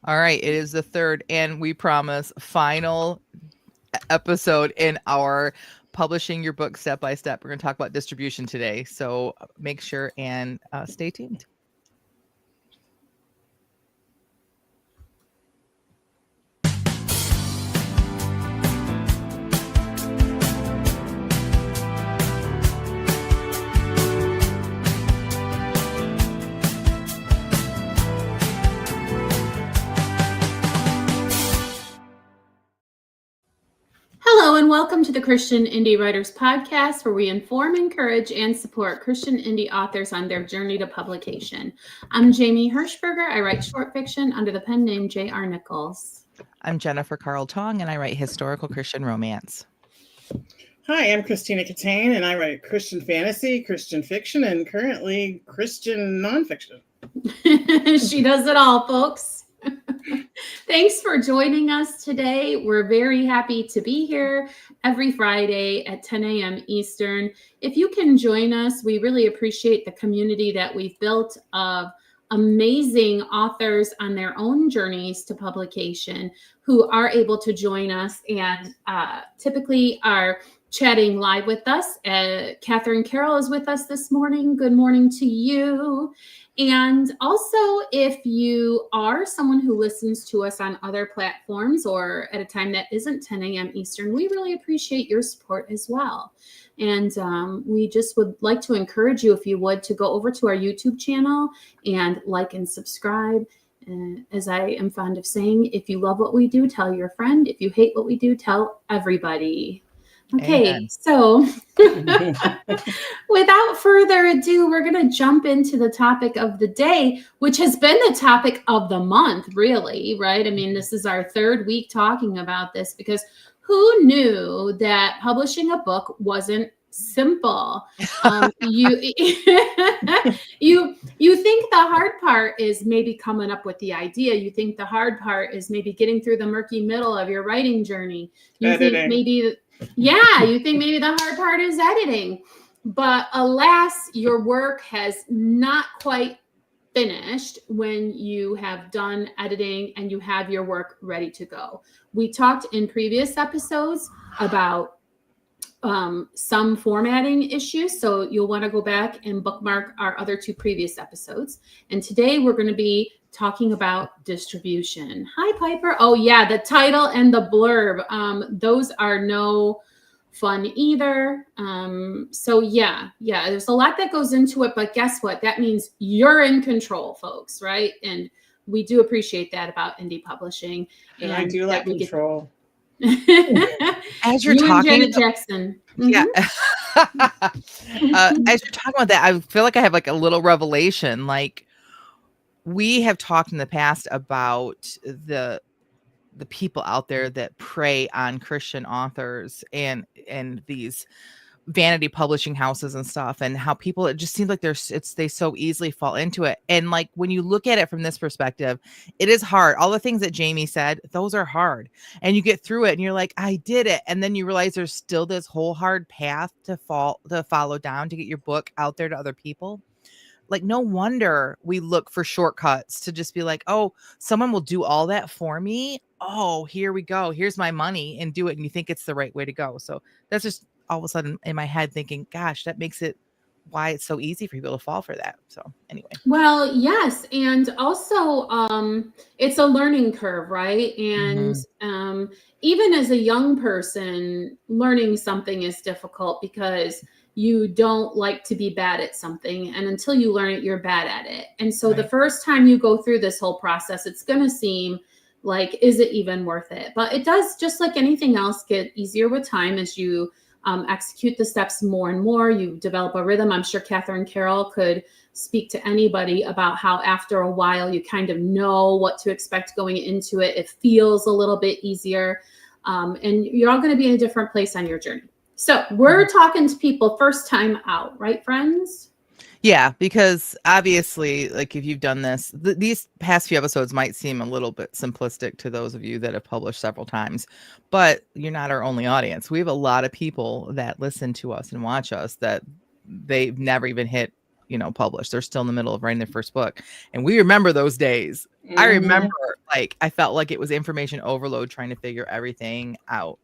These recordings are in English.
All right, it is the third, and we promise final episode in our publishing your book step by step. We're going to talk about distribution today, so make sure and stay tuned. Hello, and welcome to the Christian Indie Writers Podcast, where we inform, encourage, and support Christian indie authors on their journey to publication. I'm Jamie Hirschberger. I write short fiction under the pen name J.R. Nichols. I'm Jennifer Carl Tong, and I write historical Christian romance. Hi, I'm Christina Catane, and I write Christian fantasy, Christian fiction, and currently Christian nonfiction. She does it all, folks. Thanks for joining us today. We're very happy to be here every Friday at 10 a.m. Eastern. If you can join us, we really appreciate the community that we've built of amazing authors on their own journeys to publication who are able to join us and typically are chatting live with us. Catherine Carroll is with us this morning. Good morning to you. And also, if you are someone who listens to us on other platforms or at a time that isn't 10 a.m. Eastern, we really appreciate your support as well. And we just would like to encourage you, if you would, to go over to our YouTube channel and like and subscribe. As I am fond of saying, if you love what we do, tell your friend. If you hate what we do, tell everybody. Okay, Amen. So without further ado, we're going to jump into the topic of the day, which has been the topic of the month, really, right? I mean, this is our third week talking about this because who knew that publishing a book wasn't simple? You think the hard part is maybe coming up with the idea. You think the hard part is maybe getting through the murky middle of your writing journey. You think maybe the hard part is editing. But alas, your work has not quite finished when you have done editing and you have your work ready to go. We talked in previous episodes about some formatting issues, so you'll want to go back and bookmark our other two previous episodes. And today we're going to be talking about distribution. Hi, Piper. Oh, yeah, the title and the blurb. Those are no fun either. So yeah, there's a lot that goes into it, but guess what? That means you're in control, folks, right? And we do appreciate that about indie publishing. And I do like control. As you're talking, Janet Jackson. Yeah. As you're talking about that, I feel like I have like a little revelation. Like, we have talked in the past about the people out there that prey on Christian authors and these vanity publishing houses and stuff, and how people, it just seems like they so easily fall into it. And like, when you look at it from this perspective, it is hard. All the things that Jamie said, those are hard, and you get through it and you're like, I did it. And then you realize there's still this whole hard path to follow down to get your book out there to other people. Like, no wonder we look for shortcuts to just be like, oh, someone will do all that for me. Oh, here we go. Here's my money, and do it. And you think it's the right way to go. So that's just all of a sudden in my head thinking, gosh, that makes it why it's so easy for people to fall for that. So anyway. Well, yes. And also it's a learning curve, right? And even as a young person, learning something is difficult because you don't like to be bad at something. And until you learn it, you're bad at it. And so the first time you go through this whole process, it's going to seem like, is it even worth it? But it does, just like anything else, get easier with time as you execute the steps more and more. You develop a rhythm. I'm sure Catherine Carroll could speak to anybody about how after a while you kind of know what to expect going into it. It feels a little bit easier. And you're all going to be in a different place on your journey. So we're talking to people first time out, right, friends? Yeah, because obviously, like, if you've done this, these past few episodes might seem a little bit simplistic to those of you that have published several times, but you're not our only audience. We have a lot of people that listen to us and watch us that they've never even hit published. They're still in the middle of writing their first book. And we remember those days. I Mhm. remember, like, I felt like it was information overload trying to figure everything out.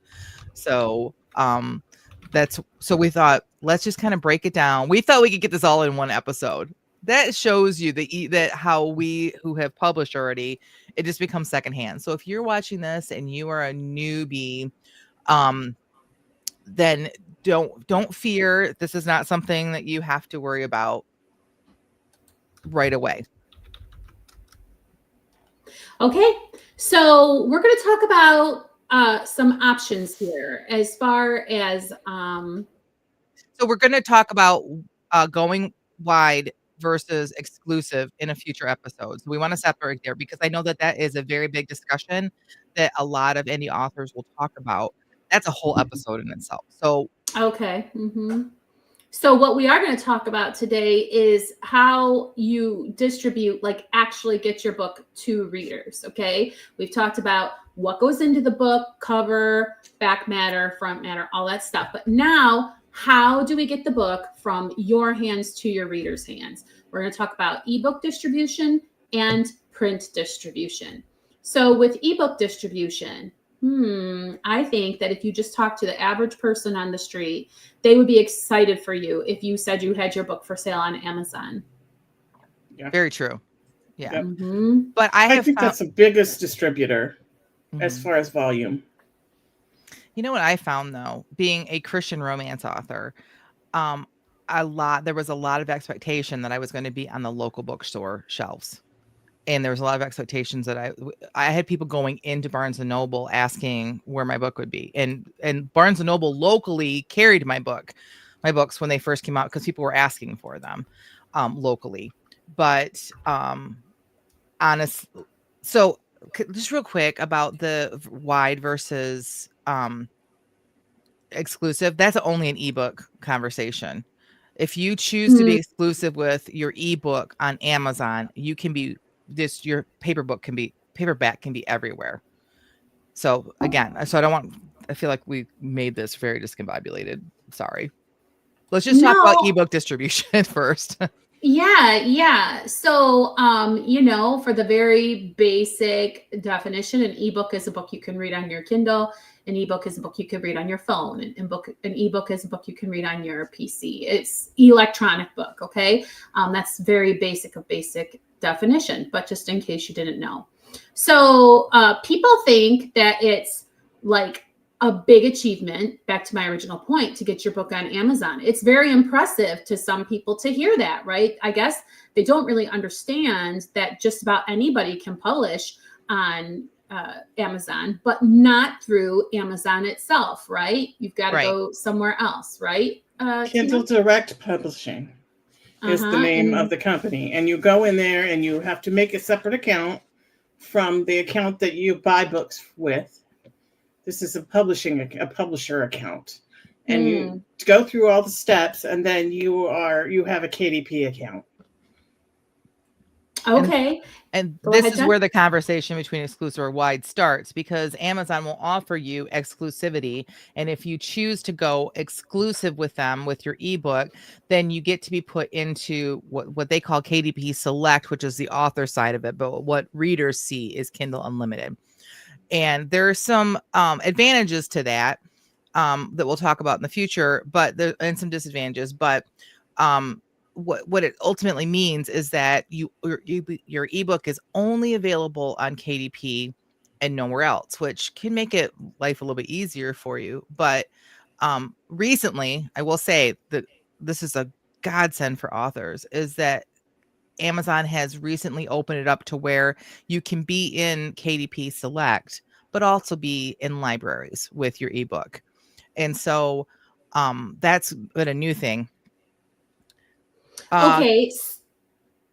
So, so we thought, let's just kind of break it down. We thought we could get this all in one episode. That shows you that how we who have published already, it just becomes secondhand. So if you're watching this and you are a newbie, then don't fear. This is not something that you have to worry about right away. Okay, so we're going to talk about some options here as far as So we're going to talk about going wide versus exclusive in a future episode. So we want to separate there because I know that is a very big discussion that a lot of indie authors will talk about. That's a whole episode in itself. So okay. So what we are going to talk about today is how you distribute, like actually get your book to readers. Okay. We've talked about what goes into the book, cover, back matter, front matter, all that stuff. But now, how do we get the book from your hands to your readers' hands? We're going to talk about ebook distribution and print distribution. So with ebook distribution, I think that if you just talk to the average person on the street, they would be excited for you if you said you had your book for sale on Amazon. Yeah. Very true. Yeah. Yep. But I think that's the biggest distributor as far as volume. You know what I found, though, being a Christian romance author, there was a lot of expectation that I was going to be on the local bookstore shelves. And there was a lot of expectations that I had people going into Barnes & Noble asking where my book would be. And Barnes & Noble locally carried my books when they first came out because people were asking for them locally. But honestly, so just real quick about the wide versus exclusive, that's only an ebook conversation. If you choose to be exclusive with your ebook on Amazon, you can be your paperback can be everywhere. So again, I feel like we made this very discombobulated. Sorry. Let's just talk about ebook distribution first. Yeah. So, for the very basic definition, an ebook is a book you can read on your Kindle. An ebook is a book you can read on your phone. An ebook is a book you can read on your PC. It's electronic book. Okay. That's very basic definition, but just in case you didn't know. So, people think that it's like a big achievement, back to my original point, to get your book on Amazon. It's very impressive to some people to hear that, right? I guess they don't really understand that just about anybody can publish on Amazon, but not through Amazon itself, right? You've got to go somewhere else, right? Kindle Direct Publishing is the name of the company. And you go in there and you have to make a separate account from the account that you buy books with. This is a publisher account, and you go through all the steps, and then you have a KDP account. Okay. And this is where the conversation between exclusive or wide starts, because Amazon will offer you exclusivity. And if you choose to go exclusive with them with your ebook, then you get to be put into what they call KDP Select, which is the author side of it. But what readers see is Kindle Unlimited. And there are some advantages to that that we'll talk about in the future, and some disadvantages. But what it ultimately means is that your ebook is only available on KDP and nowhere else, which can make life a little bit easier for you. But recently, I will say that this is a godsend for authors, is that Amazon has recently opened it up to where you can be in KDP Select, but also be in libraries with your ebook. And so that's been a new thing. Okay.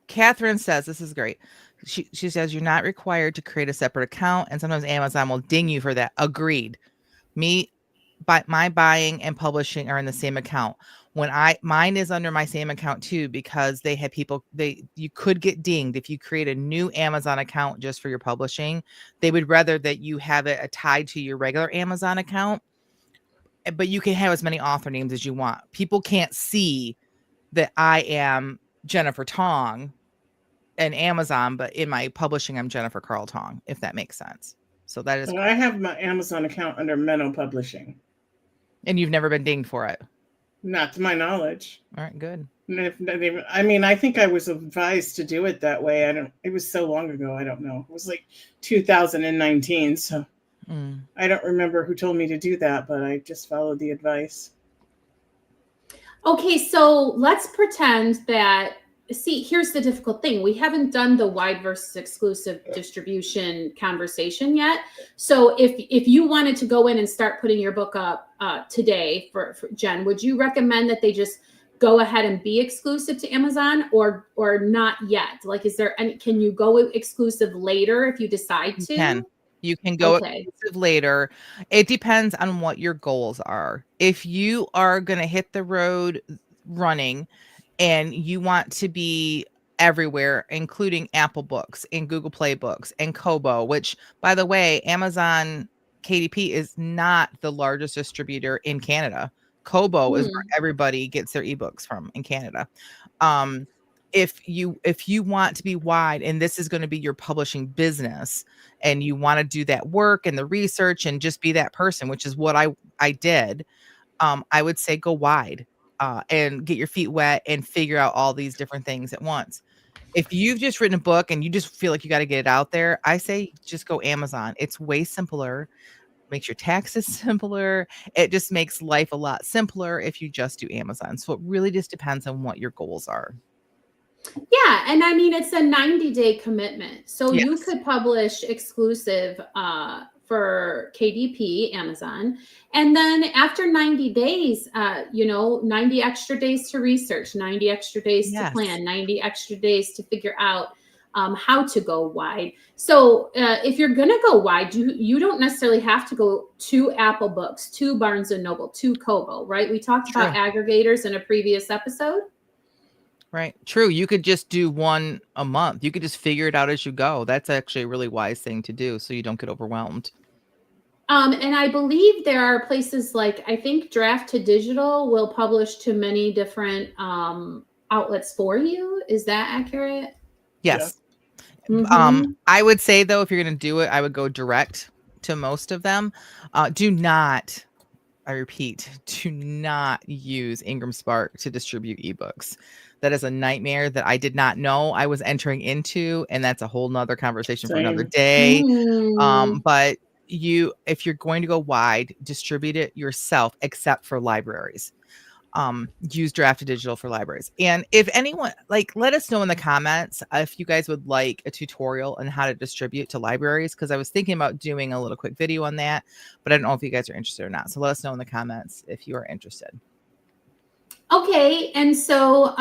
Catherine says, this is great. She says, you're not required to create a separate account, and sometimes Amazon will ding you for that. Agreed. My buying and publishing are in the same account. Mine is under my same account too, because they had you could get dinged if you create a new Amazon account just for your publishing. They would rather that you have it tied to your regular Amazon account, but you can have as many author names as you want. People can't see that I am Jennifer Tong and Amazon, but in my publishing, I'm Jennifer Carl Tong, if that makes sense. So that is. Well, I have my Amazon account under Menno Publishing. And you've never been dinged for it? Not to my knowledge. All right, good. I mean, I think I was advised to do it that way. It was so long ago. I don't know. It was like 2019. So I don't remember who told me to do that, but I just followed the advice. Okay, so let's pretend that, see, here's the difficult thing. We haven't done the wide versus exclusive distribution conversation yet. So if you wanted to go in and start putting your book up today for Jen, would you recommend that they just go ahead and be exclusive to Amazon or not yet? Like, is there any, can you go exclusive later if you decide to? You can go exclusive later. It depends on what your goals are. If you are going to hit the road running and you want to be everywhere, including Apple Books and Google Play Books and Kobo, which, by the way, Amazon KDP is not the largest distributor in Canada. Kobo is where everybody gets their ebooks from in Canada. If you want to be wide and this is going to be your publishing business and you want to do that work and the research and just be that person, which is what I did, I would say go wide and get your feet wet and figure out all these different things at once. If you've just written a book and you just feel like you got to get it out there, I say just go Amazon. It's way simpler. Makes your taxes simpler. It just makes life a lot simpler if you just do Amazon. So it really just depends on what your goals are. Yeah, and I mean, it's a 90-day commitment. So you could publish exclusive for KDP, Amazon. And then after 90 days, 90 extra days to research, 90 extra days to plan, 90 extra days to figure out how to go wide. So if you're going to go wide, you don't necessarily have to go to Apple Books, to Barnes & Noble, to Kobo, right? We talked about aggregators in a previous episode. Right. True. You could just do one a month. You could just figure it out as you go. That's actually a really wise thing to do so you don't get overwhelmed. And I believe there are places like, I think Draft to Digital will publish to many different outlets for you. Is that accurate? Yes. I would say, though, if you're going to do it, I would go direct to most of them. Do not, I repeat, do not use Ingram Spark to distribute ebooks. That is a nightmare that I did not know I was entering into. And that's a whole nother conversation for another day. But if you're going to go wide, distribute it yourself, except for libraries. Use Draft to Digital for libraries. And if anyone, let us know in the comments if you guys would like a tutorial on how to distribute to libraries, because I was thinking about doing a little quick video on that, but I don't know if you guys are interested or not. So let us know in the comments if you are interested. Okay, and so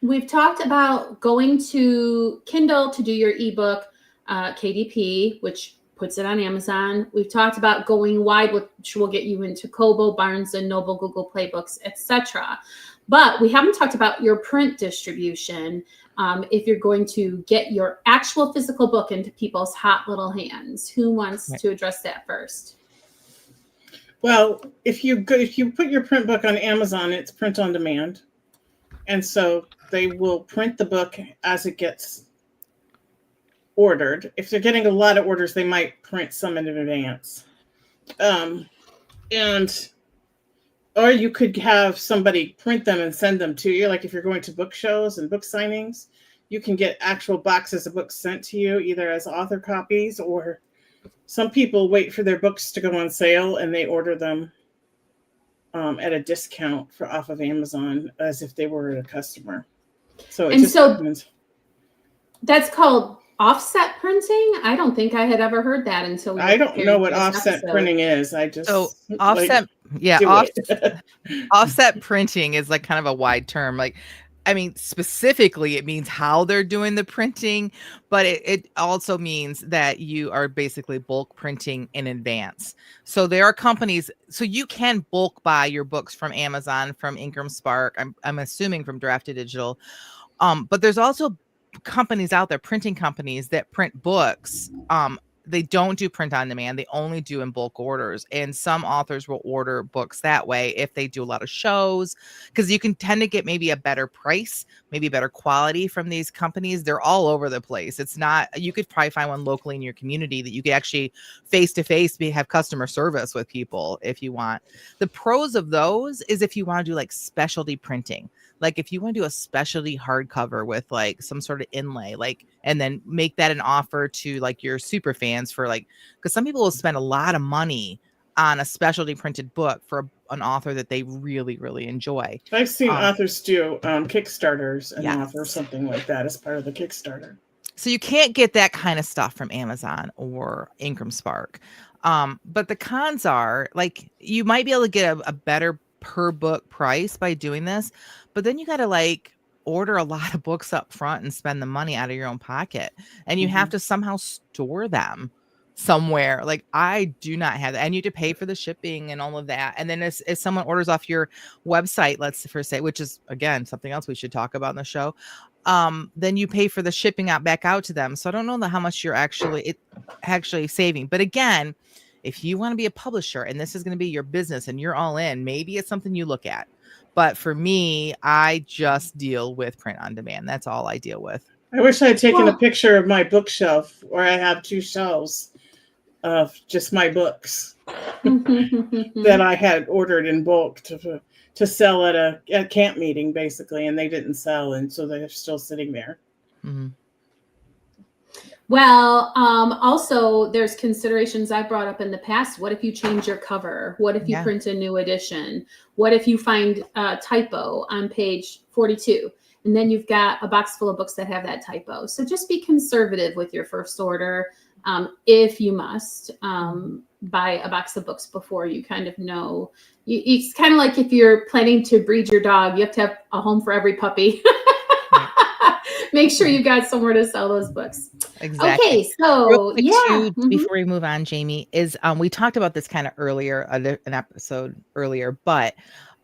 we've talked about going to Kindle to do your ebook, KDP, which puts it on Amazon. We've talked about going wide, which will get you into Kobo, Barnes & Noble, Google Play Books, etc. But we haven't talked about your print distribution. If you're going to get your actual physical book into people's hot little hands, who wants to address that first? Well, if you put your print book on Amazon, it's print on demand. And so they will print the book as it gets ordered. If they're getting a lot of orders, they might print some in advance. Or you could have somebody print them and send them to you. Like if you're going to book shows and book signings, you can get actual boxes of books sent to you, either as author copies, or some people wait for their books to go on sale and they order them at a discount off of Amazon as if they were a customer. So that's called offset printing. I don't think I had ever heard that until I don't know what offset printing is. I just offset offset printing is like kind of a wide term. I mean, specifically, it means how they're doing the printing, but it also means that you are basically bulk printing in advance. So there are companies, so you can bulk buy your books from Amazon, from Ingram Spark, I'm assuming from Draft to Digital. But there's also companies out there, printing companies that print books they don't do print on demand. They only do in bulk orders. And some authors will order books that way if they do a lot of shows, because you can tend to get maybe a better price, maybe better quality from these companies. They're all over the place. It's not, you could probably find one locally in your community that you could actually face to face have customer service with people if you want. The pros of those is if you want to do like specialty printing. Like if you want to do a specialty hardcover with like some sort of inlay, like, and then make that an offer to like your super fans for like, because some people will spend a lot of money on a specialty printed book for an author that they really, really enjoy. I've seen authors do Kickstarters and offer something like that as part of the Kickstarter. So you can't get that kind of stuff from Amazon or Ingram Spark. But the cons are like, you might be able to get a better per book price by doing this, but then you got to like order a lot of books up front and spend the money out of your own pocket, and you have to somehow store them somewhere. Like I do not have that, and you have to pay for the shipping and all of that. And then if someone orders off your website, let's say, which is again something else we should talk about in the show, then you pay for the shipping back out to them. So I don't know how much you're actually saving. But again, if you want to be a publisher and this is going to be your business and you're all in, maybe it's something you look at. But for me, I just deal with print on demand. That's all I deal with. I wish I had taken a picture of my bookshelf where I have 2 shelves of just my books that I had ordered in bulk to sell at a camp meeting, basically, and they didn't sell, and so they're still sitting there. Mm-hmm. Well, also there's considerations I brought up in the past. What if you change your cover? What if you print a new edition? What if you find a typo on page 42? And then you've got a box full of books that have that typo. So just be conservative with your first order. If you must buy a box of books before you kind of know. It's kind of like if you're planning to breed your dog, you have to have a home for every puppy. Make sure you got somewhere to sell those books. Exactly. Okay, so before we move on, Jamie, is we talked about this kind of earlier, an episode earlier, but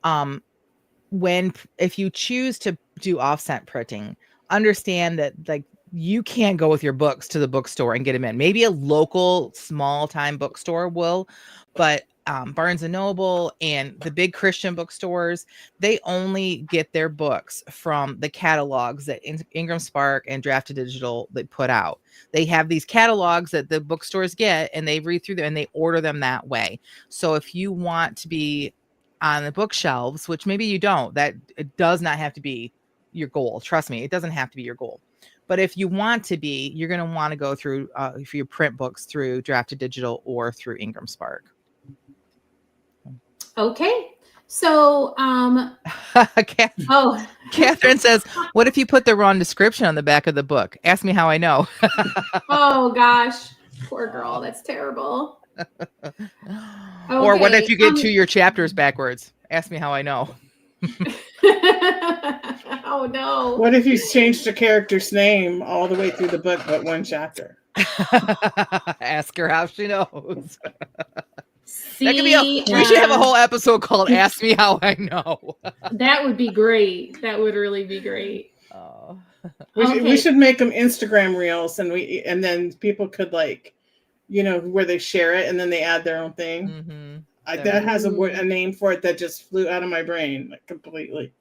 if you choose to do offset printing, understand that like you can't go with your books to the bookstore and get them in. Maybe a local small time bookstore will, but Barnes and Noble and the big Christian bookstores, they only get their books from the catalogs that Ingram Spark and Drafted Digital they put out. They have these catalogs that the bookstores get, and they read through them and they order them that way. So if you want to be on the bookshelves, which maybe you don't, that it does not have to be your goal. Trust me, it doesn't have to be your goal. But if you want to be, you're going to want to go through for your print books through Drafted Digital or through Ingram Spark. Okay. So, Catherine says, what if you put the wrong description on the back of the book? Ask me how I know. Oh gosh, poor girl. That's terrible. Or what if you get to your chapters backwards? Ask me how I know. Oh no. What if you changed the character's name all the way through the book but one chapter? Ask her how she knows. See, that could be we should have a whole episode called Ask Me How I Know. That would be great. That would really be great. Oh. We should make them Instagram reels, and then people could where they share it and then they add their own thing. Mm-hmm. That has a name for it that just flew out of my brain completely.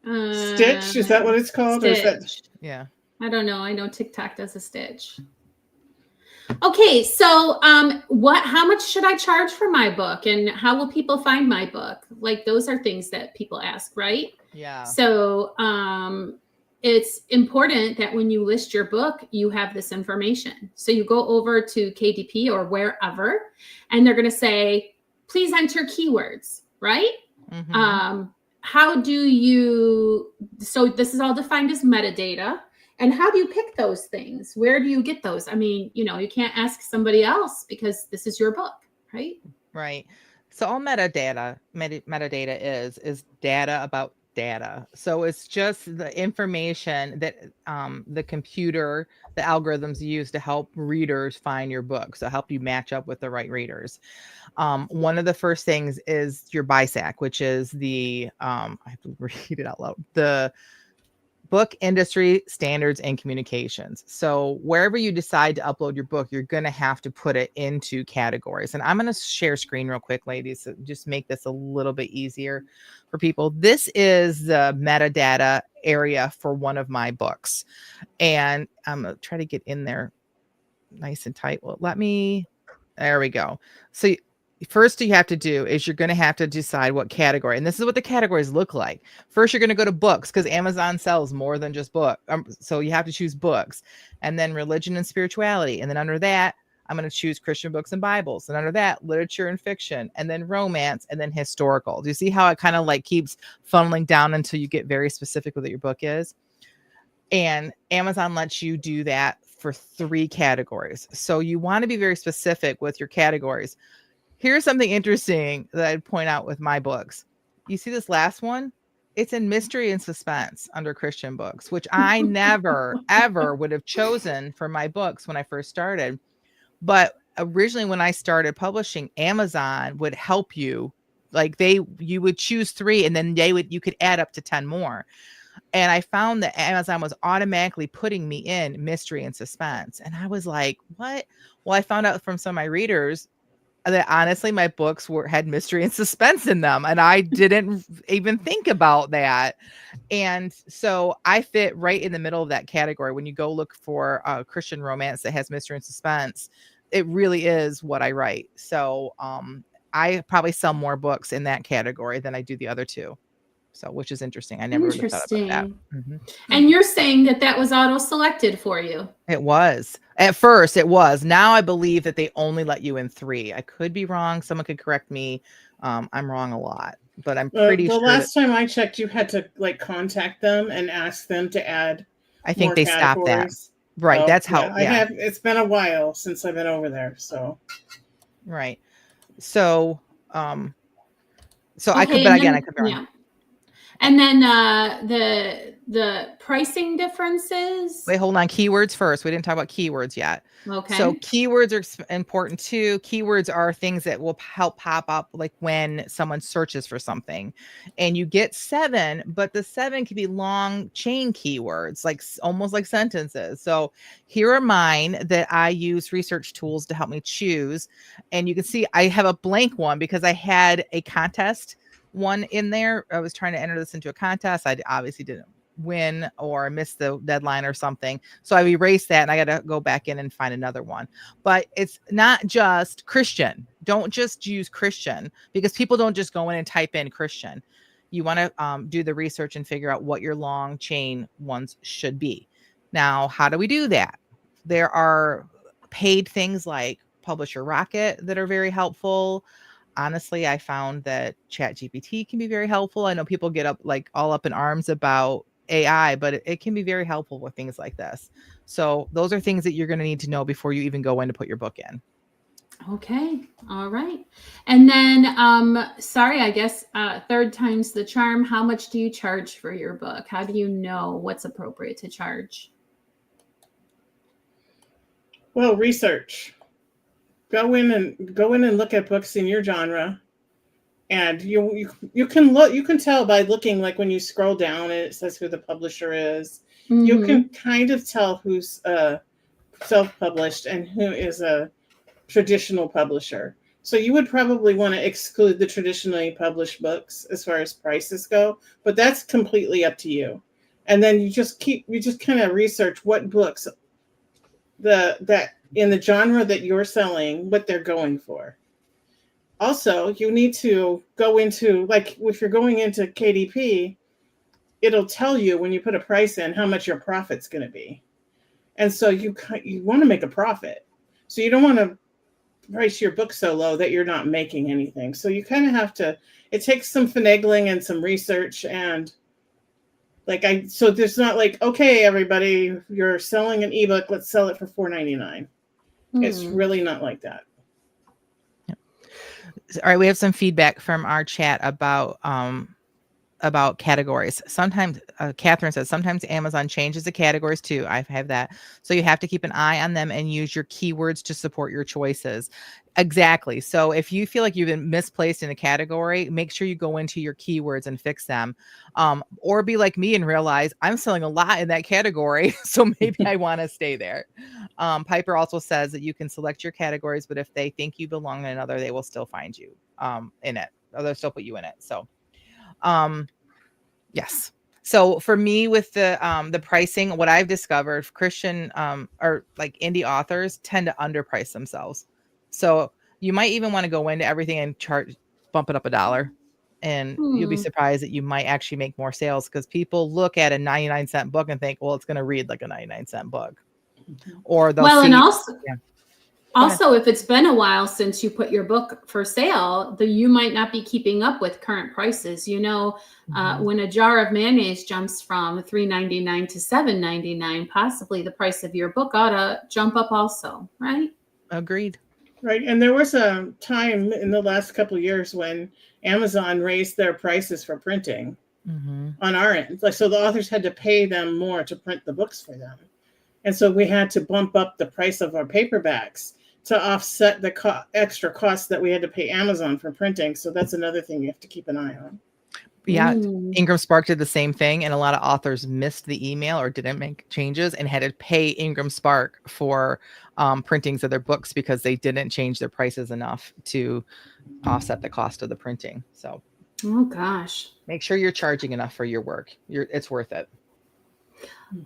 Stitch, is that what it's called? Stitch. Or is that... Yeah. I don't know. I know TikTok does a Stitch. Okay, so how much should I charge for my book, and how will people find my book? Like those are things that people ask, right? Yeah. So it's important that when you list your book, you have this information. So you go over to KDP or wherever, and they're going to say, please enter keywords, right? Mm-hmm. So this is all defined as metadata. And how do you pick those things? Where do you get those? I mean, you can't ask somebody else because this is your book, right? Right. So all metadata is data about data. So it's just the information that the computer, the algorithms use to help readers find your book. So help you match up with the right readers. One of the first things is your BISAC, which is the, I have to read it out loud, the book industry standards and communications. So wherever you decide to upload your book, you're going to have to put it into categories. And I'm going to share screen real quick, ladies, so just make this a little bit easier for people. This is the metadata area for one of my books. And I'm going to try to get in there nice and tight. Well, there we go. So first you have to do is you're going to have to decide what category, and this is what the categories look like. First, you're going to go to books because Amazon sells more than just book. So you have to choose books, and then religion and spirituality. And then under that, I'm going to choose Christian books and Bibles. And under that, literature and fiction, and then romance, and then historical. Do you see how it kind of like keeps funneling down until you get very specific with what your book is? And Amazon lets you do that for 3 categories. So you want to be very specific with your categories. Here's something interesting that I'd point out with my books. You see this last one? It's in mystery and suspense under Christian books, which I never, ever would have chosen for my books when I first started. But originally when I started publishing, Amazon would help you. Like you would choose 3 and then you could add up to 10 more. And I found that Amazon was automatically putting me in mystery and suspense. And I was like, what? Well, I found out from some of my readers that honestly, my books had mystery and suspense in them. And I didn't even think about that. And so I fit right in the middle of that category. When you go look for a Christian romance that has mystery and suspense, it really is what I write. So I probably sell more books in that category than I do the other 2. So, which is interesting. I never would have thought about that. Mm-hmm. And you're saying that was auto-selected for you? It was. At first, it was. Now I believe that they only let you in 3. I could be wrong. Someone could correct me. I'm wrong a lot, but I'm pretty sure. The last time I checked, you had to like contact them and ask them to add. I think they stopped that. Right. That's how. I have. It's been a while since I've been over there. So. Right. So, I could, but again, I could be wrong. Yeah. And then the pricing differences. Wait, hold on. Keywords first. We didn't talk about keywords yet. Okay. So keywords are important too. Keywords are things that will help pop up like when someone searches for something. And you get 7, but the 7 can be long chain keywords, like almost like sentences. So here are mine that I use research tools to help me choose. And you can see I have a blank one because I had a contest one in there. I was trying to enter this into a contest. I obviously didn't win or missed the deadline or something. So I erased that and I got to go back in and find another one. But it's not just Christian. Don't just use Christian because people don't just go in and type in Christian. You want to do the research and figure out what your long chain ones should be. Now, how do we do that? There are paid things like Publisher Rocket that are very helpful. Honestly, I found that ChatGPT can be very helpful. I know people get all up in arms about AI, but it can be very helpful with things like this. So those are things that you're going to need to know before you even go in to put your book in. Okay. All right. And then, sorry, I guess, 3rd time's the charm. How much do you charge for your book? How do you know what's appropriate to charge? Well, research. Go in and look at books in your genre, and you can tell by looking, like when you scroll down and it says who the publisher is. Mm-hmm. You can kind of tell who's self-published and who is a traditional publisher. So you would probably want to exclude the traditionally published books as far as prices go, but that's completely up to you. And then you just kind of research what books that in the genre that you're selling, what they're going for. Also, you need to go into, like, if you're going into KDP, it'll tell you when you put a price in how much your profit's going to be. And so you want to make a profit. So you don't want to price your book so low that you're not making anything. So you kind of have to, it takes some finagling and some research, and so there's not like, okay, everybody, you're selling an ebook, let's sell it for $4.99. It's really not like that. All right, we have some feedback from our chat about about categories. Sometimes Catherine says sometimes Amazon changes the categories too. I have that. So you have to keep an eye on them and use your keywords to support your choices. Exactly. So if you feel like you've been misplaced in a category, make sure you go into your keywords and fix them. Or be like me and realize I'm selling a lot in that category. So maybe I want to stay there. Piper also says that you can select your categories, but if they think you belong in another, they will still find you in it. Or they'll still put you in it. So yes. So for me with the pricing, what I've discovered, Christian or like indie authors tend to underprice themselves. So you might even want to go into everything and bump it up $1, and you'll be surprised that you might actually make more sales, because people look at a 99-cent book and think, well, it's going to read like a 99-cent book. Or they'll see. And also, if it's been a while since you put your book for sale, you might not be keeping up with current prices. You know, when a jar of mayonnaise jumps from $3.99 to $7.99, possibly the price of your book ought to jump up also, right? Agreed. Right. And there was a time in the last couple of years when Amazon raised their prices for printing on our end. Like, so the authors had to pay them more to print the books for them. And so we had to bump up the price of our paperbacks to offset the extra costs that we had to pay Amazon for printing. So that's another thing you have to keep an eye on. Yeah. Ingram Spark did the same thing. And a lot of authors missed the email or didn't make changes and had to pay Ingram Spark for printings of their books because they didn't change their prices enough to offset the cost of the printing. So, oh gosh, make sure you're charging enough for your work. It's worth it.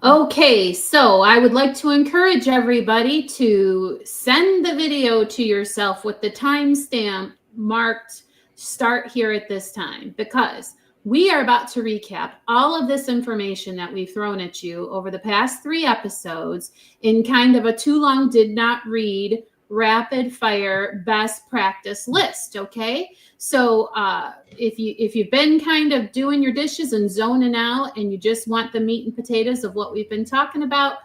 Okay, so I would like to encourage everybody to send the video to yourself with the timestamp marked start here at this time, because we are about to recap all of this information that we've thrown at you over the past 3 episodes in kind of a too long did not read rapid fire best practice list. Okay, so if you've been kind of doing your dishes and zoning out and you just want the meat and potatoes of what we've been talking about,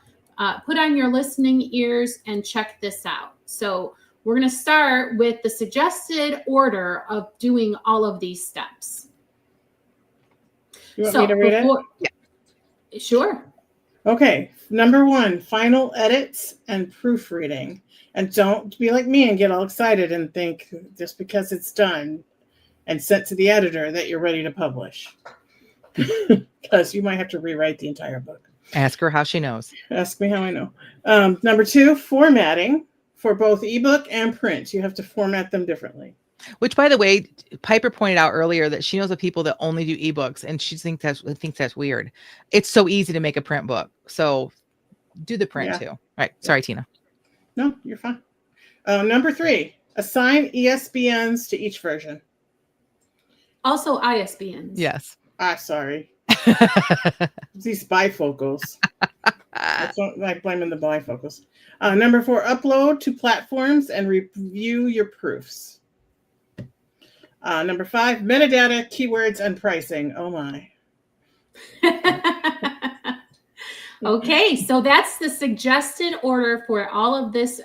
put on your listening ears and check this out. So we're going to start with the suggested order of doing all of these steps. You want me to read it? Yeah. Sure. Okay. Number 1, final edits and proofreading. And don't be like me and get all excited and think just because it's done and sent to the editor that you're ready to publish. Because you might have to rewrite the entire book. Ask her how she knows. Ask me how I know. Number 2, formatting for both ebook and print. You have to format them differently. Which, by the way, Piper pointed out earlier that she knows of people that only do ebooks, and she thinks that's weird. It's so easy to make a print book. So do the print too. All right. Sorry, Tina. No, you're fine. Number 3, assign ESBNs to each version. Also ISBNs. Yes. Sorry. These bifocals. I blame the bifocals. Number 4, upload to platforms and review your proofs. Number 5, metadata, keywords, and pricing. Oh my. Okay, so that's the suggested order for all of this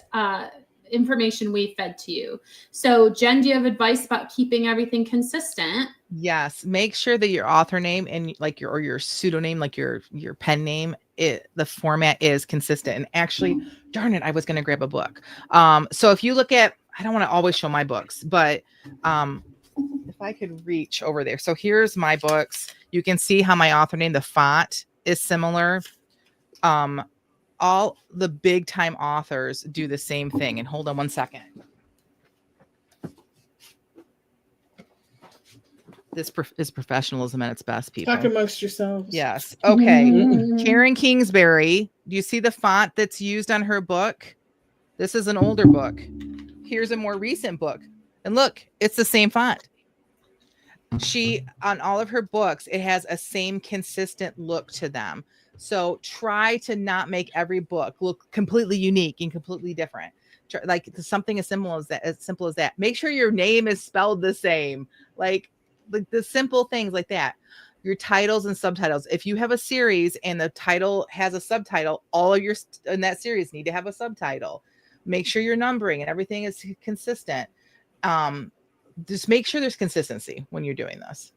information we fed to you. So Jen, do you have advice about keeping everything consistent? Yes. Make sure that your author name and like your pseudonym, like your pen name, the format is consistent. And actually, darn it, I was going to grab a book. So if you look at, I don't want to always show my books, but if I could reach over there. So here's my books. You can see how my author name, the font is similar. All the big time authors do the same thing. And hold on one second. This is professionalism at its best, people. Talk amongst yourselves. Yes. Okay. Karen Kingsbury. Do you see the font that's used on her book? This is an older book. Here's a more recent book. And look, it's the same font. She, on all of her books, it has a same consistent look to them. So try to not make every book look completely unique and completely different. Like something as simple as that. Make sure your name is spelled the same. Like the simple things like that. Your titles and subtitles. If you have a series and the title has a subtitle, all of your in that series need to have a subtitle. Make sure your numbering and everything is consistent. Just make sure there's consistency when you're doing this.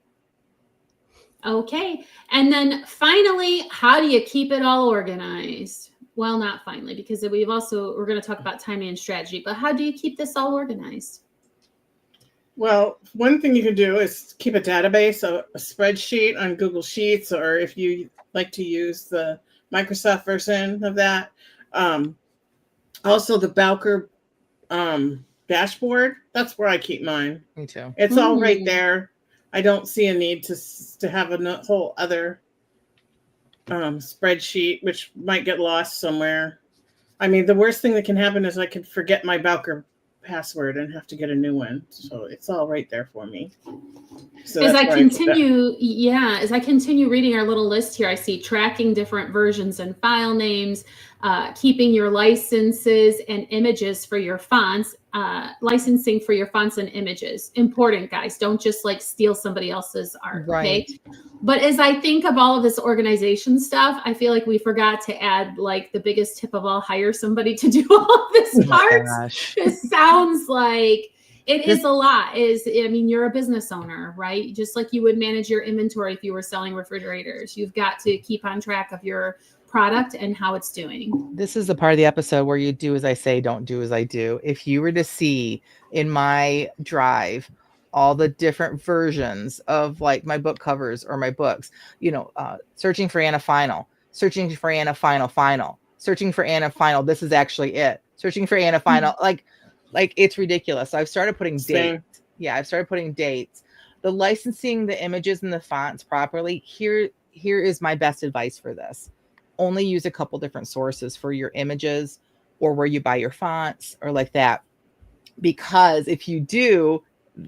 Okay. And then finally, how do you keep it all organized? Well, not finally, because we're going to talk about timing and strategy, but how do you keep this all organized? Well, one thing you can do is keep a database, a spreadsheet on Google Sheets, or if you like to use the Microsoft version of that. Also, the Bowker dashboard, that's where I keep mine. Me too. It's all right there. I don't see a need to have a whole other spreadsheet, which might get lost somewhere. I mean, the worst thing that can happen is I could forget my Bowker password and have to get a new one. So it's all right there for me. So as I continue reading our little list here, I see tracking different versions and file names, keeping your licenses and images for your fonts, licensing for your fonts and images. Important, guys. Don't just like steal somebody else's art. Right. Okay. But as I think of all of this organization stuff, I feel like we forgot to add like the biggest tip of all: hire somebody to do all of this part. It sounds like it is a lot. You're a business owner, right? Just like you would manage your inventory if you were selling refrigerators. You've got to keep on track of your product and how it's doing. This is the part of the episode where you do as I say, don't do as I do. If you were to see in my drive all the different versions of like my book covers or my books, searching for Anna Final, searching for Anna Final, searching for Anna Final. This is actually it. Searching for Anna Final. Like it's ridiculous. So I've started putting dates. Yeah, I've started putting dates. The licensing the images and the fonts properly. Here is my best advice for this. Only use a couple different sources for your images or where you buy your fonts or like that. Because if you do,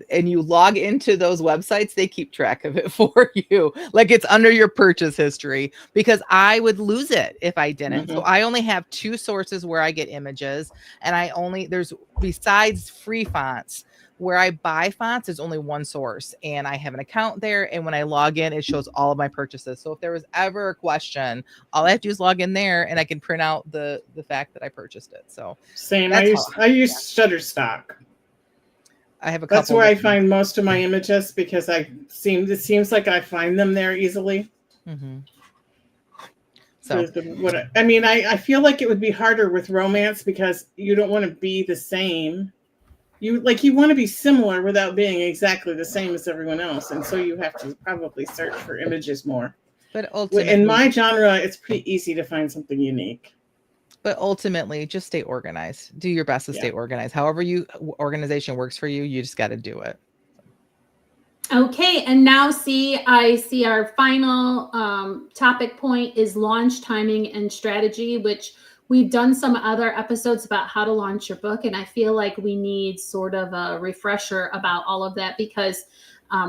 and you log into those websites, they keep track of it for you. Like it's under your purchase history, because I would lose it if I didn't. So I only have 2 sources where I get images, and there's besides free fonts where I buy fonts, there's only 1 source, and I have an account there. And when I log in, it shows all of my purchases. So if there was ever a question, all I have to do is log in there and I can print out the fact that I purchased it. So same. I use Shutterstock. I have a couple. That's where I find most of my images, because it seems like I find them there easily. Mm-hmm. So I feel like it would be harder with romance, because you don't want to be the same. You want to be similar without being exactly the same as everyone else, and so you have to probably search for images more. But ultimately, in my genre, it's pretty easy to find something unique. But ultimately, just stay organized. Do your best to stay organized. However organization works for you, you just got to do it. Okay, and now I see our final topic point is launch timing and strategy, which we've done some other episodes about how to launch your book, and I feel like we need sort of a refresher about all of that, because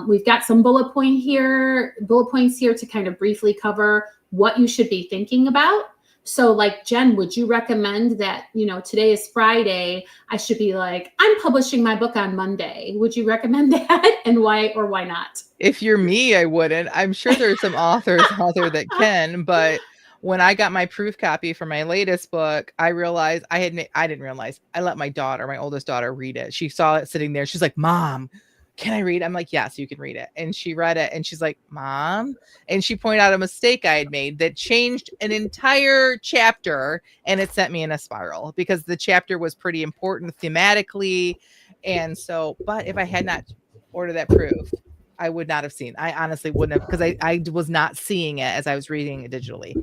we've got some bullet points here to kind of briefly cover what you should be thinking about. So like, Jen, would you recommend that, today is Friday, I should be like, I'm publishing my book on Monday? Would you recommend that, and why or why not? If you're me, I wouldn't. I'm sure there's some authors out there that can, but when I got my proof copy for my latest book, I realized I didn't realize I let my oldest daughter read it. She saw it sitting there. She's like, Mom, can I read? I'm like, yes, you can read it. And she read it and she's like, Mom. And she pointed out a mistake I had made that changed an entire chapter, and it sent me in a spiral, because the chapter was pretty important thematically. And so, but if I had not ordered that proof, I would not have seen. I honestly wouldn't have, because I was not seeing it as I was reading it digitally.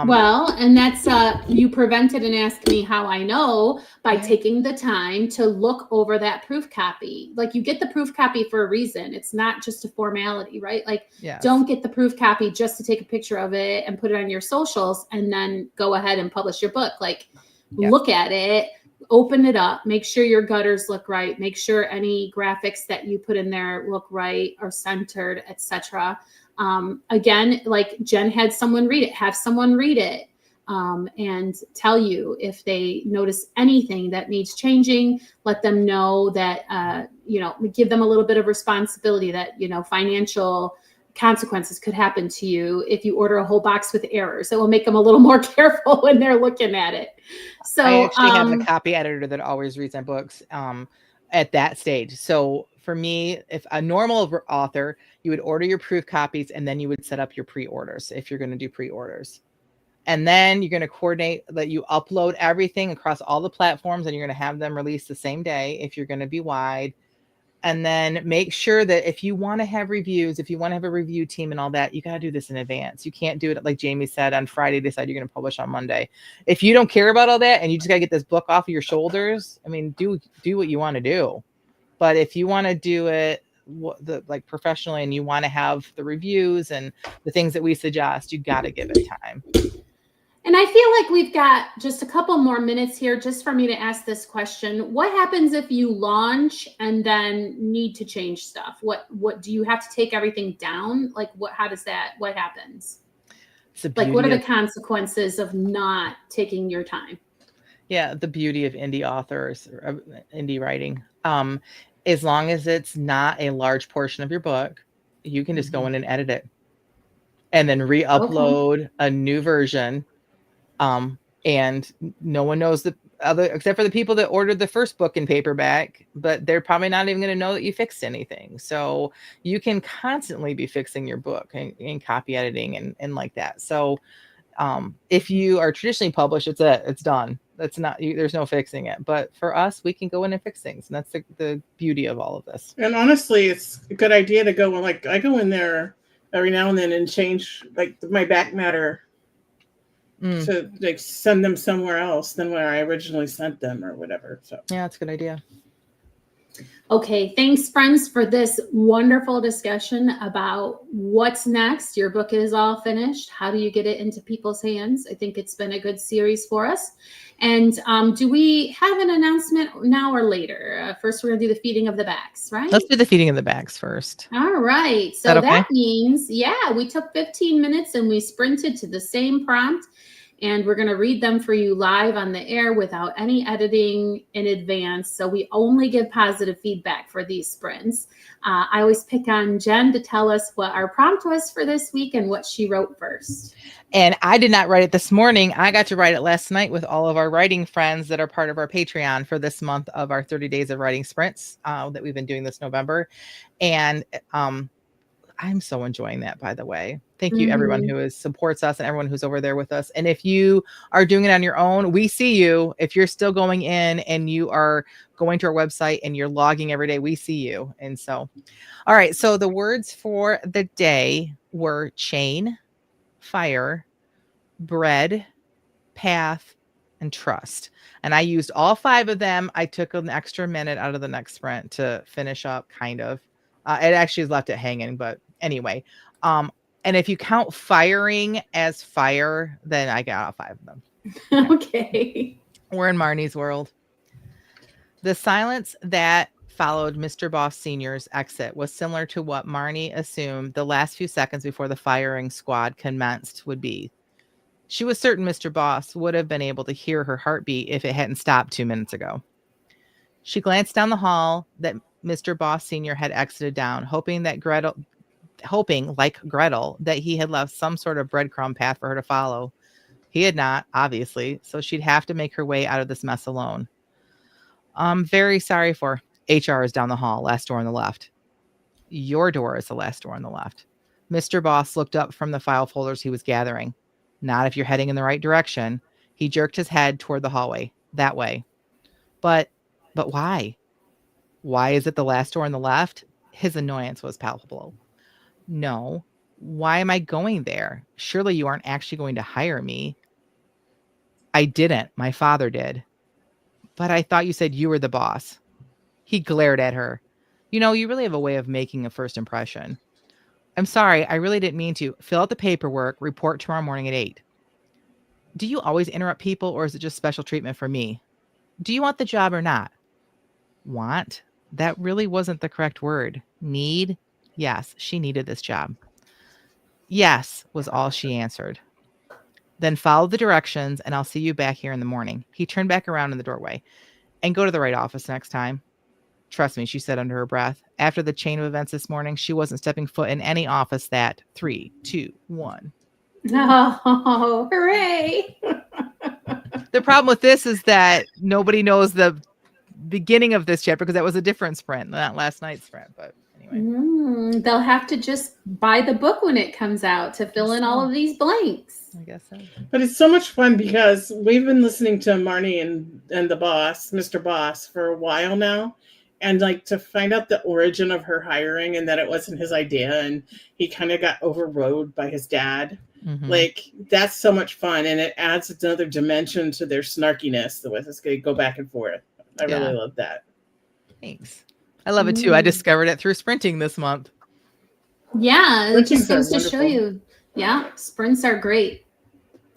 Well, and that's you prevented and asked me how I know by taking the time to look over that proof copy. Like, you get the proof copy for a reason. It's not just a formality, right? Like, don't get the proof copy just to take a picture of it and put it on your socials and then go ahead and publish your book. Like, look at it. Open it up, make sure your gutters look right, make sure any graphics that you put in there look right or centered, etc. Again, like Jen had someone read it, have someone read it and tell you if they notice anything that needs changing. Let them know that, give them a little bit of responsibility that, financial consequences could happen to you if you order a whole box with errors. It will make them a little more careful when they're looking at it. So I actually have a copy editor that always reads my books at that stage. So For me, if a normal author, you would order your proof copies and then you would set up your pre-orders if you're going to do pre-orders. And then you're going to coordinate that you upload everything across all the platforms and you're going to have them released the same day if you're going to be wide. And then make sure that if you want to have reviews, if you want to have a review team and all that, you got to do this in advance. You can't do it like Jamie said on Friday, decide you're going to publish on Monday. If you don't care about all that and you just got to get this book off of your shoulders, I mean, do what you want to do. But if you want to do it like professionally and you want to have the reviews and the things that we suggest, you got to give it time. And I feel like we've got just a couple more minutes here just for me to ask this question. What happens if you launch and then need to change stuff? What do you have to take everything down? Like what happens? Like what are the consequences of not taking your time? Yeah, the beauty of indie authors, indie writing. As long as it's not a large portion of your book, you can just go in and edit it and then re-upload a new version. And no one knows the other, except for the people that ordered the first book in paperback, but they're probably not even going to know that you fixed anything. So you can constantly be fixing your book and copy editing and like that. So if you are traditionally published, it's done. That's not, there's no fixing it. But for us, we can go in and fix things. And that's the beauty of all of this. And honestly, it's a good idea to go, like, I go in there every now and then and change like my back matter to like send them somewhere else than where I originally sent them or whatever. So yeah, that's a good idea. Okay, thanks, friends, for this wonderful discussion about what's next. Your book is all finished. How do you get it into people's hands? I think it's been a good series for us. And do we have an announcement now or later? First, we're going to do the feeding of the bags, right? Let's do the feeding of the bags first. All right. So that means, yeah, we took 15 minutes and we sprinted to the same prompt. And we're going to read them for you live on the air without any editing in advance. So we only give positive feedback for these sprints. I always pick on Jen to tell us what our prompt was for this week and what she wrote first. And I did not write it this morning. I got to write it last night with all of our writing friends that are part of our Patreon for this month of our 30 days of writing sprints that we've been doing this November. And I'm so enjoying that, by the way. Thank you, everyone who supports us and everyone who's over there with us. And if you are doing it on your own, we see you. If you're still going in and you are going to our website and you're logging every day, we see you. And so, all right. So the words for the day were chain, fire, bread, path, and trust. And I used all 5 of them. I took an extra minute out of the next sprint to finish up, kind of. It actually left it hanging, but anyway. And if you count firing as fire, then I got all 5 of them. Okay. We're in Marnie's world. The silence that followed Mr. Boss Sr.'s exit was similar to what Marnie assumed the last few seconds before the firing squad commenced would be. She was certain Mr. Boss would have been able to hear her heartbeat if it hadn't stopped 2 minutes ago. She glanced down the hall that Mr. Boss Sr. had exited down, hoping, like Gretel, that he had left some sort of breadcrumb path for her to follow. He had not, obviously, so she'd have to make her way out of this mess alone. I'm very sorry for HR is down the hall, last door on the left. Your door is the last door on the left. Mr. Boss looked up from the file folders he was gathering. Not if you're heading in the right direction. He jerked his head toward the hallway. That way. But why? Why is it the last door on the left? His annoyance was palpable. No. Why am I going there? Surely you aren't actually going to hire me. I didn't. My father did. But I thought you said you were the boss. He glared at her. You know, you really have a way of making a first impression. I'm sorry. I really didn't mean to. Fill out the paperwork. Report tomorrow morning at 8. Do you always interrupt people, or is it just special treatment for me? Do you want the job or not? Want? That really wasn't the correct word. Need? Yes, she needed this job. Yes, was all she answered. Then follow the directions and I'll see you back here in the morning. He turned back around in the doorway. And go to the right office next time. Trust me, she said under her breath. After the chain of events this morning, she wasn't stepping foot in any office that 3, 2, 1. Oh, hooray. The problem with this is that nobody knows the beginning of this chapter because that was a different sprint, not last night's sprint. But anyway, they'll have to just buy the book when it comes out to fill in all of these blanks. I guess so. But it's so much fun because we've been listening to Marnie and the boss, Mr. Boss, for a while now. And like to find out the origin of her hiring and that it wasn't his idea and he kind of got overrode by his dad. Mm-hmm. Like that's so much fun and it adds another dimension to their snarkiness. The way it's going to go back and forth. I really love that. Thanks. I love it too. I discovered it through sprinting this month. Yeah, it just goes to show you. Yeah, sprints are great.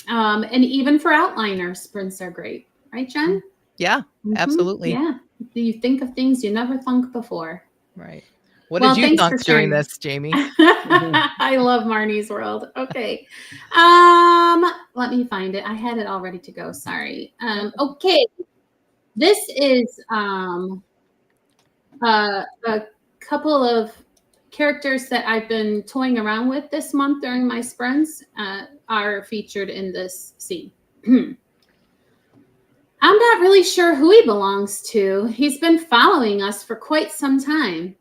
And even for outliners, sprints are great. Right, Jen? Yeah, absolutely. Yeah. You think of things you never thunk before. Right. What did you thunk during this, Jamie? I love Marnie's World. Okay. Let me find it. I had it all ready to go. Sorry. Okay. This is a couple of characters that I've been toying around with this month during my sprints are featured in this scene. I'm not really sure who he belongs to. He's been following us for quite some time.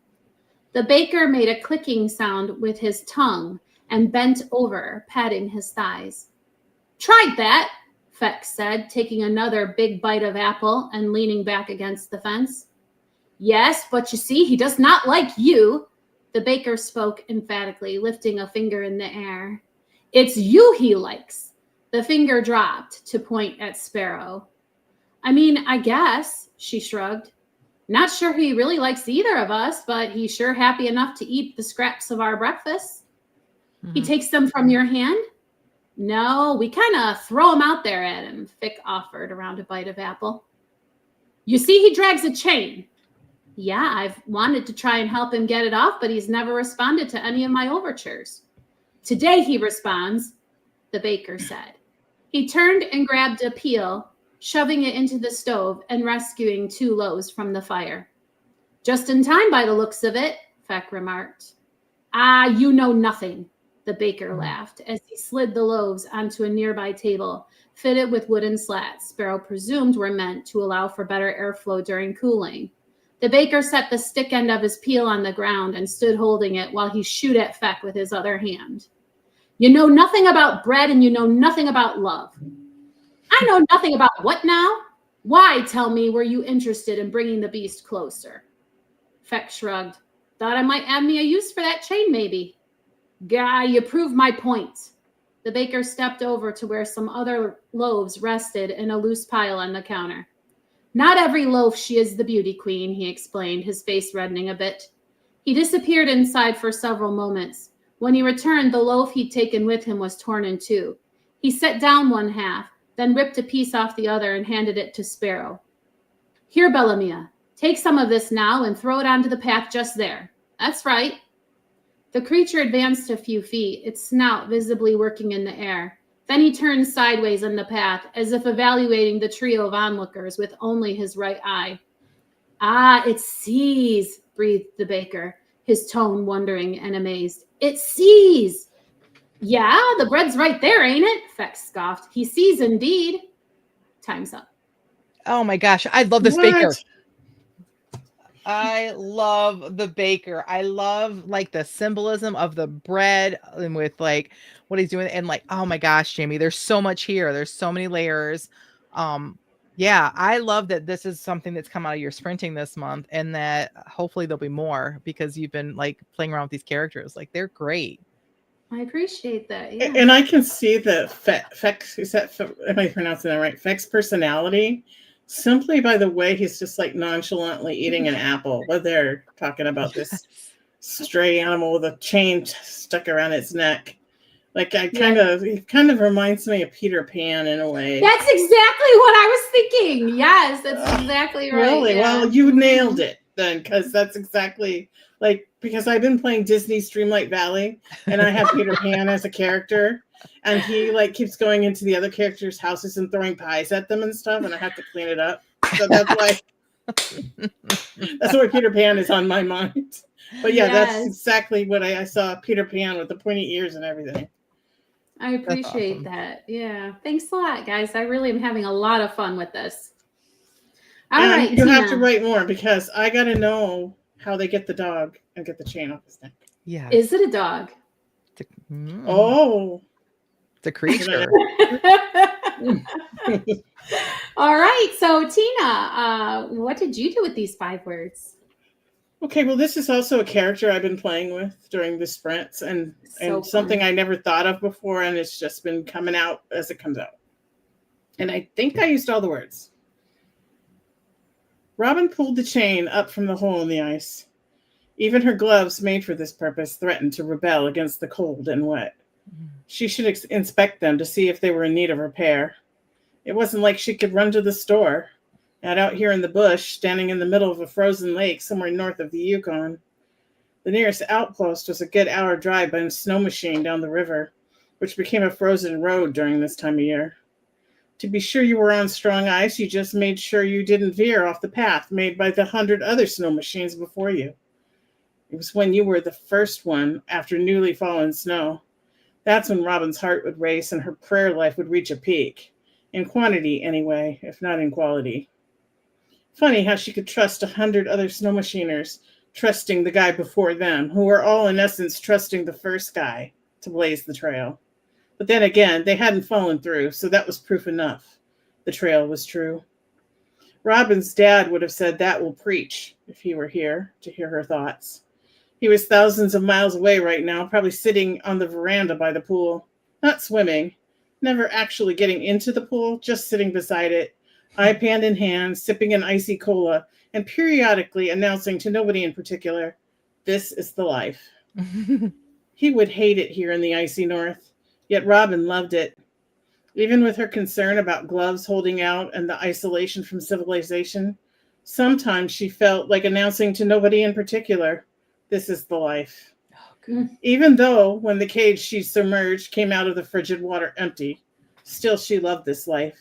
The baker made a clicking sound with his tongue and bent over, patting his thighs. Tried that, Feck said, taking another big bite of apple and leaning back against the fence. Yes, but you see, he does not like you. The baker spoke emphatically, lifting a finger in the air. It's you he likes. The finger dropped to point at Sparrow. I mean, I guess, she shrugged. Not sure he really likes either of us, but he's sure happy enough to eat the scraps of our breakfast. Mm-hmm. He takes them from your hand? No, we kind of throw them out there at him, Fick offered around a bite of apple. You see, he drags a chain. Yeah, I've wanted to try and help him get it off, but he's never responded to any of my overtures. Today he responds, the baker said. He turned and grabbed a peel, shoving it into the stove and rescuing 2 loaves from the fire. Just in time by the looks of it, Feck remarked. Ah, you know nothing, the baker laughed as he slid the loaves onto a nearby table, fitted with wooden slats Sparrow presumed were meant to allow for better airflow during cooling. The baker set the stick end of his peel on the ground and stood holding it while he shooed at Feck with his other hand. You know nothing about bread and you know nothing about love. I know nothing about what now? Why, tell me, were you interested in bringing the beast closer? Feck shrugged. Thought I might have me a use for that chain, maybe. Guy, you prove my point. The baker stepped over to where some other loaves rested in a loose pile on the counter. Not every loaf she is the beauty queen, he explained, his face reddening a bit. He disappeared inside for several moments. When he returned, the loaf he'd taken with him was torn in 2. He set down one half, then ripped a piece off the other and handed it to Sparrow. Here, Bellamia, take some of this now and throw it onto the path just there. That's right. The creature advanced a few feet, its snout visibly working in the air. Then he turned sideways on the path, as if evaluating the trio of onlookers with only his right eye. Ah, it sees, breathed the baker, his tone wondering and amazed. It sees! Yeah, the bread's right there, ain't it? Feck scoffed. He sees indeed. Time's up. Oh my gosh, I love this baker. I love the baker. I love like the symbolism of the bread and with like what he's doing. And like, oh my gosh, Jamie, there's so much here. There's so many layers. Yeah, I love that this is something that's come out of your sprinting this month and that hopefully there'll be more because you've been like playing around with these characters. Like they're great. I appreciate that. Yeah. And I can see the Feck's, am I pronouncing that right? Feck's personality simply by the way he's just like nonchalantly eating an apple while they're talking about this stray animal with a chain stuck around its neck. Like it kind of reminds me of Peter Pan in a way. That's exactly what I was thinking. Yes, that's exactly right. Really? Yeah. Well, you nailed it then, because that's exactly like, because I've been playing Disney Streamlight Valley and I have Peter Pan as a character and he like keeps going into the other characters' houses and throwing pies at them and stuff and I have to clean it up. So that's why Peter Pan is on my mind. But yeah, that's exactly what I saw, Peter Pan with the pointy ears and everything. I appreciate that. Yeah. Thanks a lot, guys. I really am having a lot of fun with this. All And right, you have to Tina. write more because I got to know how they get the dog and get the chain off his neck. Yeah. Is it a dog? Oh, It's a creature. All right. So, Tina, what did you do with these 5 words? Okay, well, this is also a character I've been playing with during the sprints, and something I never thought of before, and it's just been coming out as it comes out. And I think I used all the words. Robin pulled the chain up from the hole in the ice. Even her gloves, made for this purpose, threatened to rebel against the cold and wet. She should inspect them to see if they were in need of repair. It wasn't like she could run to the store. Not out here in the bush, standing in the middle of a frozen lake somewhere north of the Yukon. The nearest outpost was a good hour drive by a snow machine down the river, which became a frozen road during this time of year. To be sure you were on strong ice, you just made sure you didn't veer off the path made by the 100 other snow machines before you. It was when you were the first one after newly fallen snow. That's when Robin's heart would race and her prayer life would reach a peak. In quantity, anyway, if not in quality. Funny how she could trust 100 other snow machiners, trusting the guy before them, who were all in essence trusting the first guy to blaze the trail. But then again, they hadn't fallen through, so that was proof enough. The trail was true. Robin's dad would have said that will preach if he were here to hear her thoughts. He was thousands of miles away right now, probably sitting on the veranda by the pool, not swimming, never actually getting into the pool, just sitting beside it, iPad in hand, sipping an icy cola, and periodically announcing to nobody in particular, "This is the life." He would hate it here in the icy north, yet Robin loved it. Even with her concern about gloves holding out and the isolation from civilization, sometimes she felt like announcing to nobody in particular, "This is the life." Even though when the cage she submerged came out of the frigid water empty, still she loved this life.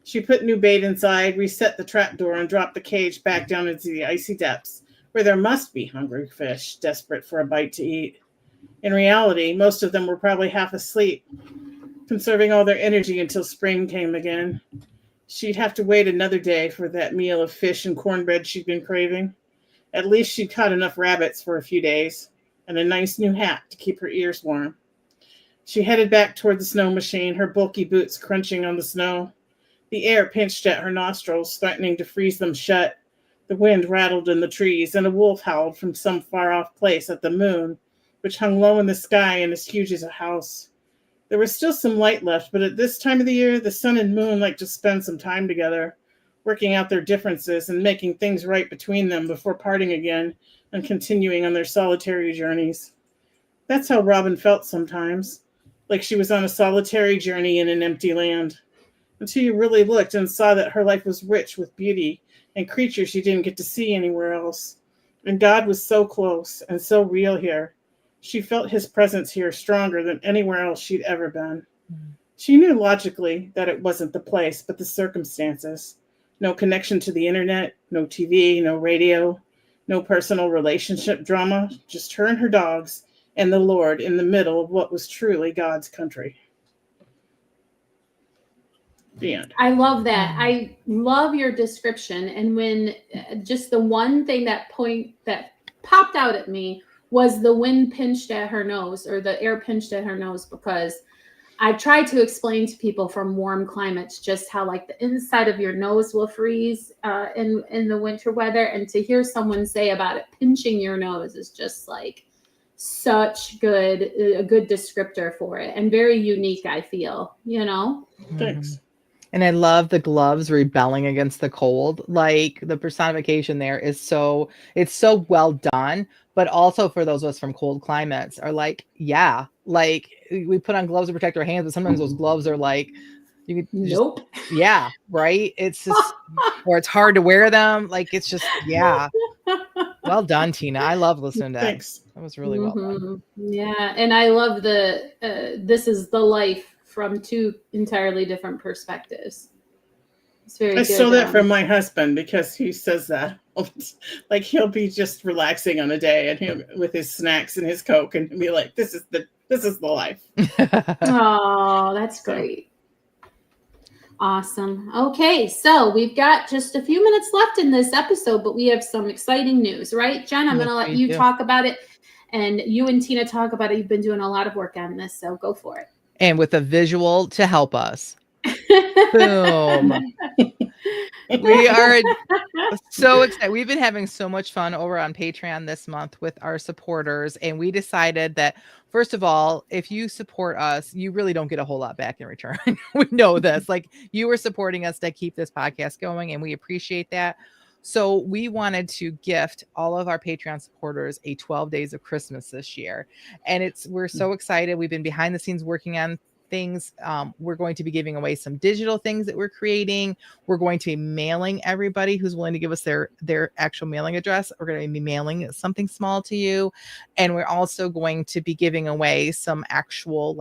She put new bait inside, reset the trapdoor, and dropped the cage back down into the icy depths, where there must be hungry fish desperate for a bite to eat. In reality, most of them were probably half asleep, conserving all their energy until spring came again. She'd have to wait another day for that meal of fish and cornbread she'd been craving. At least she'd caught enough rabbits for a few days, and a nice new hat to keep her ears warm. She headed back toward the snow machine, her bulky boots crunching on the snow. The air pinched at her nostrils, threatening to freeze them shut. The wind rattled in the trees, and a wolf howled from some far-off place at the moon, which hung low in the sky and as huge as a house. There was still some light left, but at this time of the year, the sun and moon like to spend some time together, working out their differences and making things right between them before parting again and continuing on their solitary journeys. That's how Robin felt sometimes, like she was on a solitary journey in an empty land, until you really looked and saw that her life was rich with beauty and creatures you didn't get to see anywhere else. And God was so close and so real here. She felt his presence here stronger than anywhere else she'd ever been. She knew logically that it wasn't the place, but the circumstances. No connection to the internet, no TV, no radio, no personal relationship drama, just her and her dogs and the Lord in the middle of what was truly God's country. The end. I love that. I love your description. And when just the one thing that popped out at me was the wind pinched at her nose, or the air pinched at her nose, because I tried to explain to people from warm climates just how like the inside of your nose will freeze in the winter weather. And to hear someone say about it pinching your nose is just like such a good descriptor for it, and very unique, I feel, you know? Thanks. And I love the gloves rebelling against the cold. Like the personification there is it's so well done. But also for those of us from cold climates are like, yeah, like we put on gloves to protect our hands, but sometimes those gloves are like, you can just, Nope. yeah, right. It's just, or it's hard to wear them. Like it's just, yeah. Well done, Tina. I love listening to that. Thanks. That was really well done. Yeah, and I love this is the life from 2 entirely different perspectives. It's very good. I stole that from my husband because he says that. Like he'll be just relaxing on a day and he'll with his snacks and his Coke and be like, this is the life. Oh, that's great. Awesome. Okay, so we've got just a few minutes left in this episode, but we have some exciting news, right, Jen? I'm going to let you talk about it, and you and Tina talk about it. You've been doing a lot of work on this, so go for it. And with a visual to help us. Boom. We are so excited. We've been having so much fun over on Patreon this month with our supporters. And we decided that, first of all, if you support us, you really don't get a whole lot back in return. We know this. Like, you are supporting us to keep this podcast going, and we appreciate that. So we wanted to gift all of our Patreon supporters a 12 days of Christmas this year. And we're so excited. We've been behind the scenes working on things. We're going to be giving away some digital things that we're creating. We're going to be mailing everybody who's willing to give us their actual mailing address. We're going to be mailing something small to you. And we're also going to be giving away some actual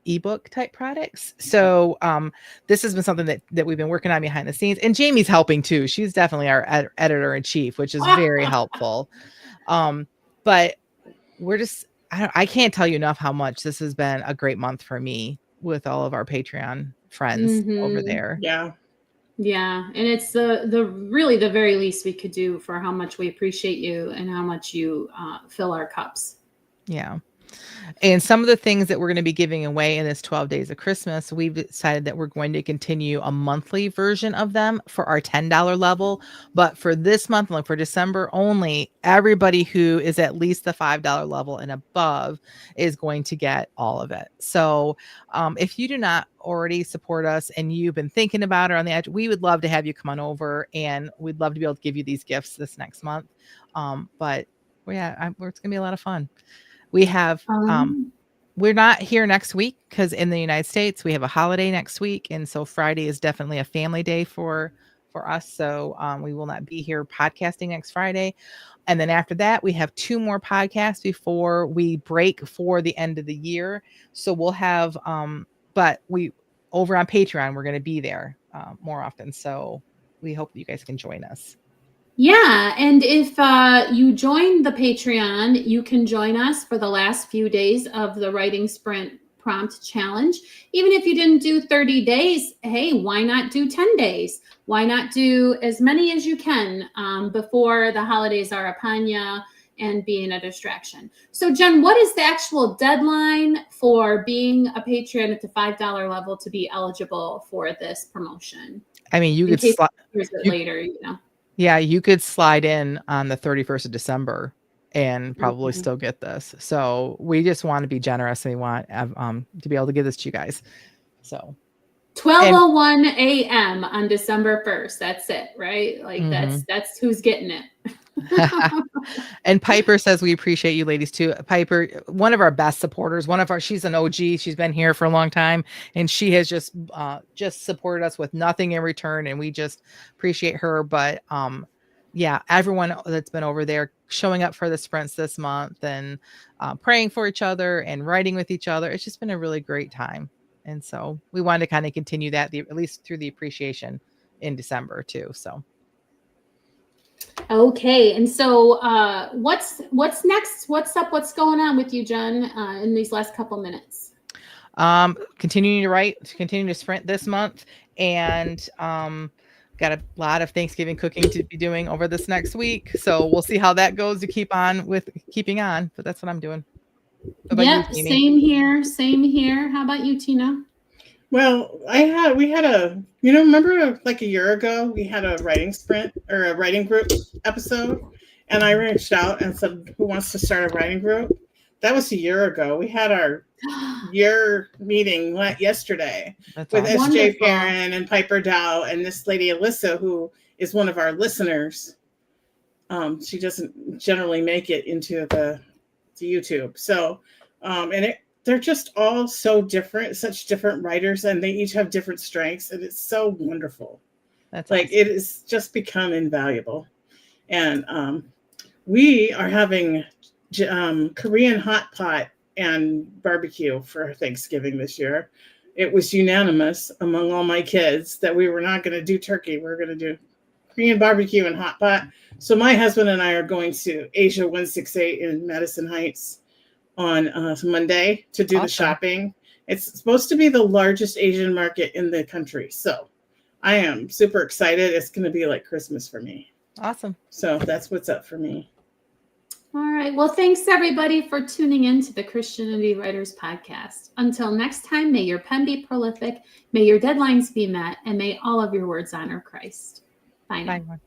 eBook type products. So this has been something that we've been working on behind the scenes, and Jamie's helping too. She's definitely our editor in chief, which is very helpful. But we're just, I can't tell you enough how much this has been a great month for me with all of our Patreon friends over there. Yeah. Yeah. And it's the really the very least we could do for how much we appreciate you and how much you fill our cups. Yeah. And some of the things that we're going to be giving away in this 12 days of Christmas, we've decided that we're going to continue a monthly version of them for our $10 level. But for this month, like for December only, everybody who is at least the $5 level and above is going to get all of it. So if you do not already support us and you've been thinking about it on the edge, we would love to have you come on over, and we'd love to be able to give you these gifts this next month. But yeah, it's going to be a lot of fun. We have, we're not here next week because in the United States, we have a holiday next week. And so Friday is definitely a family day for us. So we will not be here podcasting next Friday. And then after that, we have 2 more podcasts before we break for the end of the year. So we'll have, but over on Patreon, we're going to be there more often. So we hope that you guys can join us. Yeah, and if you join the Patreon, you can join us for the last few days of the Writing Sprint Prompt Challenge. Even if you didn't do 30 days, hey, why not do 10 days? Why not do as many as you can before the holidays are upon you and being a distraction? So, Jen, what is the actual deadline for being a patron at the $5 level to be eligible for this promotion? I mean, you could later, you know. Yeah, you could slide in on the 31st of December and probably still get this. So we just want to be generous, and we want to be able to give this to you guys. So 12:01 a.m. on December 1st. That's it, right? Like that's who's getting it. And Piper says we appreciate you ladies too. Piper, one of our best supporters, she's an OG. She's been here for a long time, and she has just supported us with nothing in return, and we just appreciate her. But yeah, everyone that's been over there showing up for the sprints this month and praying for each other and writing with each other. It's just been a really great time. And so we wanted to kind of continue that at least through the appreciation in December too. So. Okay. And so what's next? What's up? What's going on with you, Jen, in these last couple minutes? Continuing to write, continuing to sprint this month, and got a lot of Thanksgiving cooking to be doing over this next week. So we'll see how that goes to keeping on, but that's what I'm doing. Yep, same here. How about you, Tina? Well, remember like a year ago, we had a writing sprint or a writing group episode, and I reached out and said, who wants to start a writing group? That was a year ago. We had our year meeting yesterday with SJ Perrin and Piper Dow and this lady, Alyssa, who is one of our listeners. She doesn't generally make it into the YouTube. So, they're just all so different, such different writers, and they each have different strengths, and it's so wonderful. That's like awesome. It has just become invaluable. And we are having Korean hot pot and barbecue for Thanksgiving this year. It was unanimous among all my kids that we were not going to do turkey. We're going to do Korean barbecue and hot pot. So my husband and I are going to Asia 168 in Madison Heights on Monday to do the shopping. It's supposed to be the largest Asian market in the country. So I am super excited. It's going to be like Christmas for me. Awesome. So that's what's up for me. All right. Well, thanks everybody for tuning in to the Christianity Writers Podcast. Until next time, may your pen be prolific, may your deadlines be met, and may all of your words honor Christ. Bye now. Bye.